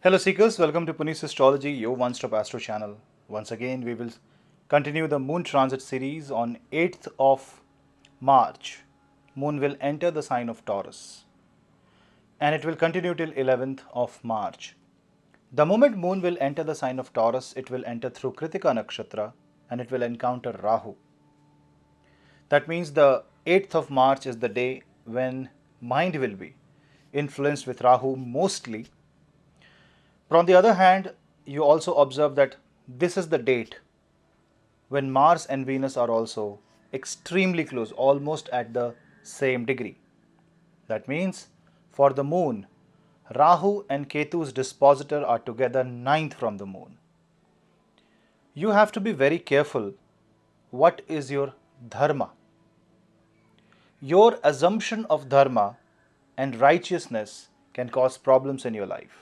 Hello seekers, welcome to Punneit Astrology, your one-stop astro channel. Once again, we will continue the moon transit series on 8th of March. Moon will enter the sign of Taurus and it will continue till 11th of March. The moment moon will enter the sign of Taurus, it will enter through Kritika Nakshatra and it will encounter Rahu. That means the 8th of March is the day when mind will be influenced with Rahu mostly. But on the other hand, you also observe that this is the date when Mars and Venus are also extremely close, almost at the same degree. That means for the moon, Rahu and Ketu's dispositor are together 9th from the moon. You have to be very careful what is your dharma. Your assumption of dharma and righteousness can cause problems in your life.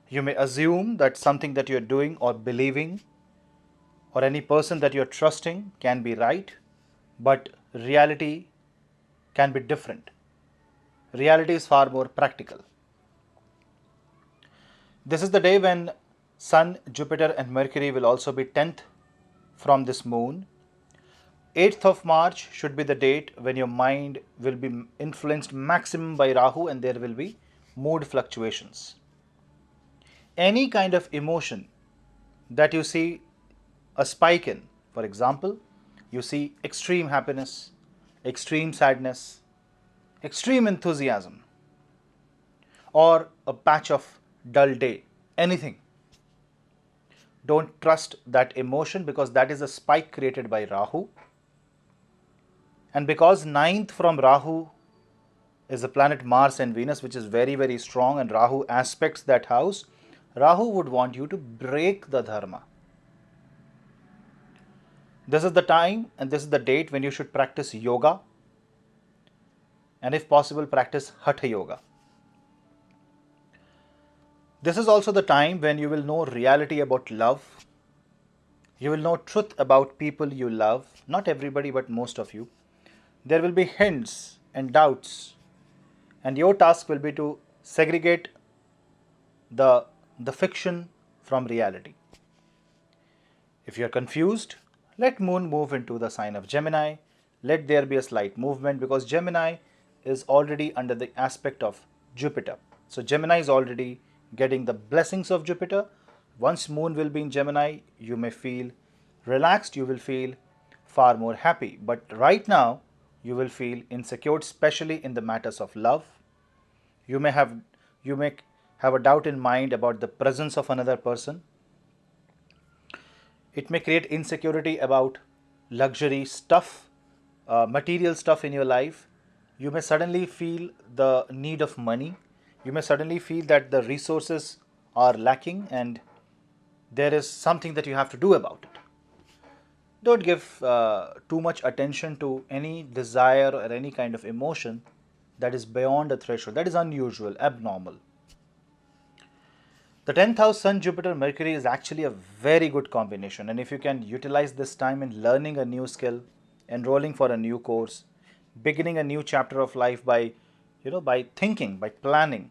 You may assume that something that you are doing or believing or any person that you are trusting can be right, but reality can be different. Reality is far more practical. This is the day when Sun, Jupiter and Mercury will also be 10th from this moon. 8th of March should be the date when your mind will be influenced maximum by Rahu and there will be mood fluctuations. Any kind of emotion that you see a spike in, for example, you see extreme happiness, extreme sadness, extreme enthusiasm, or a patch of dull day, anything. Don't trust that emotion because that is a spike created by Rahu. And because 9th from Rahu is the planet Mars and Venus, which is very, very strong, and Rahu aspects that house, Rahu would want you to break the dharma. This is the time and this is the date when you should practice yoga and if possible practice Hatha Yoga. This is also the time when you will know reality about love. You will know truth about people you love, not everybody but most of you. There will be hints and doubts and your task will be to segregate the fiction from reality. If you are confused, let moon move into the sign of Gemini. Let there be a slight movement because Gemini is already under the aspect of Jupiter. So Gemini is already getting the blessings of Jupiter. Once moon will be in Gemini, you may feel relaxed, you will feel far more happy. But right now, you will feel insecure, especially in the matters of love. You may have a doubt in mind about the presence of another person. It may create insecurity about luxury stuff, material stuff in your life. You may suddenly feel the need of money. You may suddenly feel that the resources are lacking and there is something that you have to do about it. Don't give too much attention to any desire or any kind of emotion that is beyond a threshold. That is unusual, abnormal. The 10th house Sun, Jupiter, Mercury is actually a very good combination, and if you can utilize this time in learning a new skill, enrolling for a new course, beginning a new chapter of life by thinking, by planning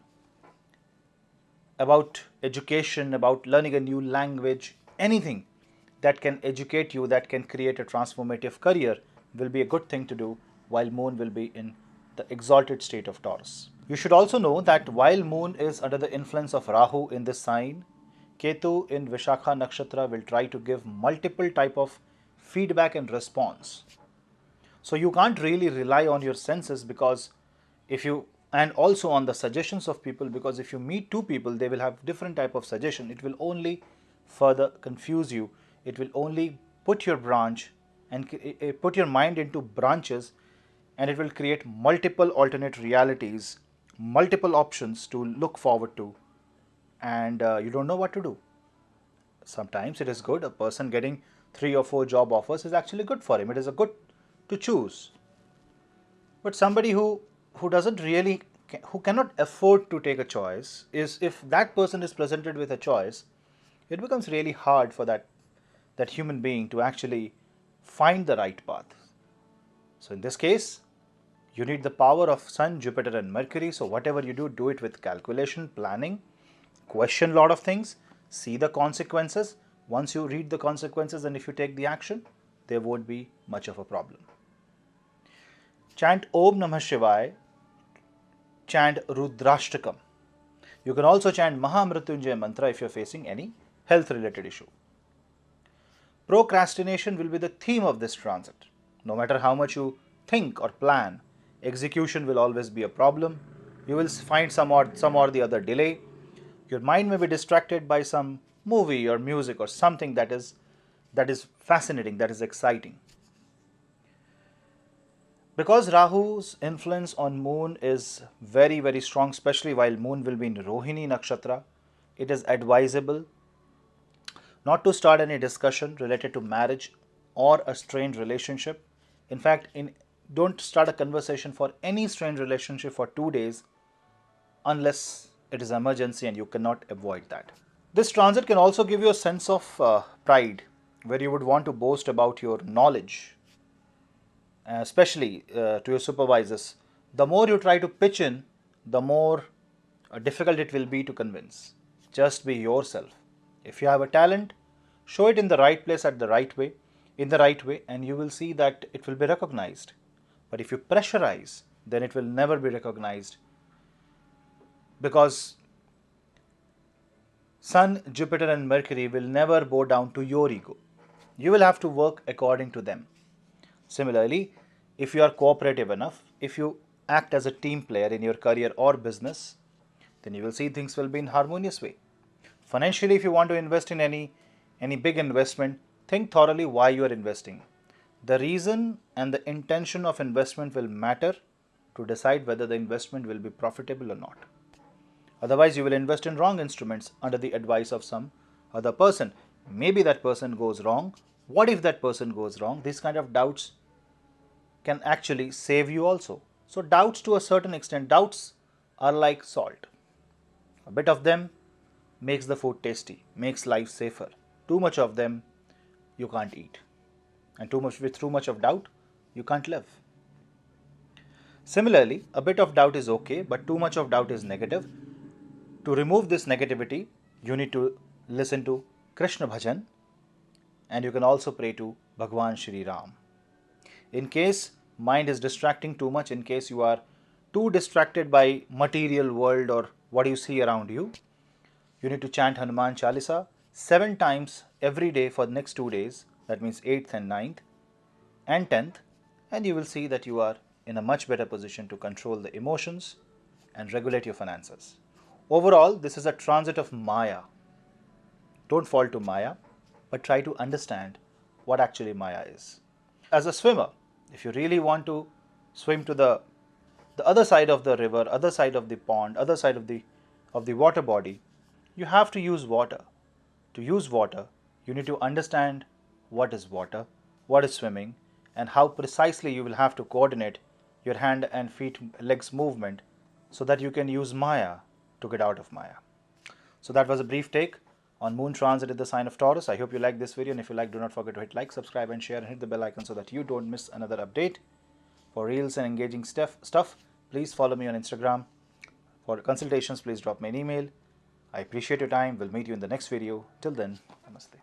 about education, about learning a new language, anything that can educate you, that can create a transformative career will be a good thing to do while moon will be in the exalted state of Taurus. You should also know that while moon is under the influence of Rahu in this sign, Ketu in Vishakha Nakshatra will try to give multiple type of feedback and response. So you can't really rely on your senses because and also on the suggestions of people, because if you meet two people, they will have different type of suggestion. It will only further confuse you. It will only put your branch and put your mind into branches, and it will create multiple alternate realities, multiple options to look forward to, and you don't know what to do. Sometimes it is good. A person getting 3 or 4 job offers is actually good for him. It is a good to choose. But somebody who doesn't really, who cannot afford to take a choice, is if that person is presented with a choice, it becomes really hard for that human being to actually find the right path. So in this case, you need the power of Sun, Jupiter and Mercury. So whatever you do, do it with calculation, planning, question a lot of things, see the consequences. Once you read the consequences and if you take the action, there won't be much of a problem. Chant Om Namah Shivaya, chant Rudrashtakam. You can also chant Mahamrityunjay mantra if you are facing any health related issue. Procrastination will be the theme of this transit. No matter how much you think or plan, execution will always be a problem. You will find some or the other delay. Your mind may be distracted by some movie or music or something that is fascinating, that is exciting. Because Rahu's influence on moon is very, very strong, especially while moon will be in Rohini Nakshatra, it is advisable not to start any discussion related to marriage or a strained relationship. In fact, don't start a conversation for any strained relationship for 2 days unless it is emergency and you cannot avoid that. This transit can also give you a sense of pride, where you would want to boast about your knowledge, especially to your supervisors. The more you try to pitch in, the more difficult it will be to convince. Just be yourself. If you have a talent, show it in the right place at the right way, and you will see that it will be recognized. But if you pressurize, then it will never be recognized, because Sun, Jupiter and Mercury will never bow down to your ego. You will have to work according to them. Similarly, if you are cooperative enough, if you act as a team player in your career or business, then you will see things will be in harmonious way. Financially, if you want to invest in any big investment, think thoroughly why you are investing. The reason and the intention of investment will matter to decide whether the investment will be profitable or not. Otherwise, you will invest in wrong instruments under the advice of some other person. Maybe that person goes wrong. What if that person goes wrong? These kind of doubts can actually save you also. So doubts, to a certain extent, doubts are like salt. A bit of them makes the food tasty, makes life safer. Too much of them you can't eat. And too much of doubt, you can't live. Similarly, a bit of doubt is okay, but too much of doubt is negative. To remove this negativity, you need to listen to Krishna Bhajan, and you can also pray to Bhagwan Shri Ram. In case mind is distracting too much, in case you are too distracted by material world or what you see around you, you need to chant Hanuman Chalisa 7 times every day for the next 2 days. That means 8th and 9th and 10th, and you will see that you are in a much better position to control the emotions and regulate your finances. Overall, this is a transit of Maya. Don't fall to Maya, but try to understand what actually Maya is. As a swimmer, if you really want to swim to the other side of the river, other side of the pond, other side of the water body, you have to use water. To use water, you need to understand what is water, what is swimming, and how precisely you will have to coordinate your hand and feet, legs movement so that you can use Maya to get out of Maya. So that was a brief take on moon transit in the sign of Taurus. I hope you like this video, and if you like, do not forget to hit like, subscribe and share, and hit the bell icon so that you don't miss another update. For reels and engaging stuff, please follow me on Instagram. For consultations, please drop me an email. I appreciate your time. We'll meet you in the next video. Till then, namaste.